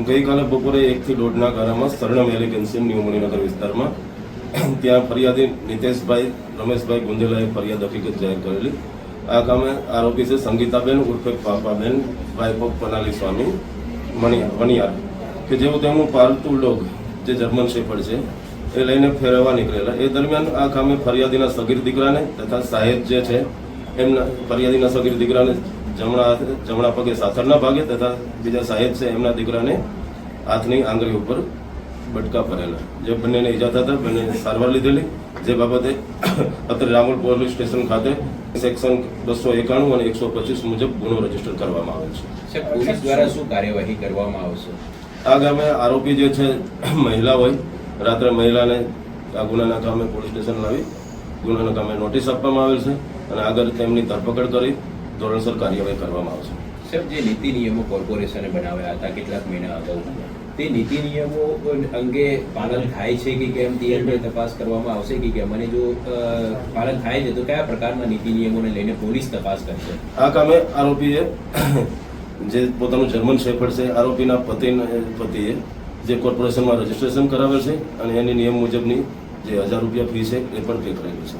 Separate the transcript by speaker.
Speaker 1: ગઈકાલે બપોરે 1 થી 1:30 ગાળામાં સરણમ એલિગન્સી ન્યૂ મણિનગર વિસ્તારમાં ત્યાં ફરિયાદી નિતેશભાઈ રમેશભાઈ ગુંજેલાએ ફરિયાદ હકીકત જાહેર કરેલી. આ કામે આરોપી છે સંગીતાબેન ઉર્ફે પાપાબેન વાઇફ ઓફ પનાલી સ્વામી વણિયાર કે જેઓ તેમનું પાલતુ ડોગ જે જર્મન શેફર્ડ છે એ લઈને ફેરવવા નીકળેલા. એ દરમિયાન આ કામે ફરિયાદીના સગીર દીકરાને તથા સાહેબ જે છે એમના ફરિયાદીના સગીર દીકરાને જમણા પગે સાથળના ભાગે તથા બીજા સાહેબ છે એમના દીકરાને હાથની આંગળી ઉપર બટકા ભરેલા. જે બંનેને ઈજા થતા બંને સારવાર લીધેલી. જે બાબતે અત્યારે રામોલ પોલીસ સ્ટેશન ખાતે સેક્શન 291 અને 125 મુજબ ગુનો રજીસ્ટર કરવામાં આવેલ છે.
Speaker 2: પોલીસ દ્વારા શું કાર્યવાહી કરવામાં આવશે?
Speaker 1: આ ગામે આરોપી જે છે મહિલા હોય, રાત્રે મહિલાને આ ગુનાના કામે પોલીસ સ્ટેશન લાવી ગુનાના કામે નોટિસ આપવામાં આવેલ છે અને આગળ તેમની ધરપકડ કરી ધોરણસર કાર્યવાહી કરવામાં આવશે.
Speaker 2: સાહેબ, જે નીતિ નિયમો કોર્પોરેશને બનાવ્યા હતા કેટલાક મહિના અગાઉ, તે નીતિ નિયમો અંગે પાલન થાય છે કે કેમ તે અંગે તપાસ કરવામાં આવશે કે કેમ, અને જો પાલન થાય છે તો કયા પ્રકારના નીતિ નિયમોને લઈને પોલીસ તપાસ કરશે?
Speaker 1: આ કામે આરોપીએ જે પોતાનું જર્મન શેફર્ડ છે આરોપીના પતિએ જે કોર્પોરેશનમાં રજીસ્ટ્રેશન કરાવેલ છે અને એની નિયમ મુજબની જે 1000 રૂપિયા ફી છે એ પણ પે કરેલી છે.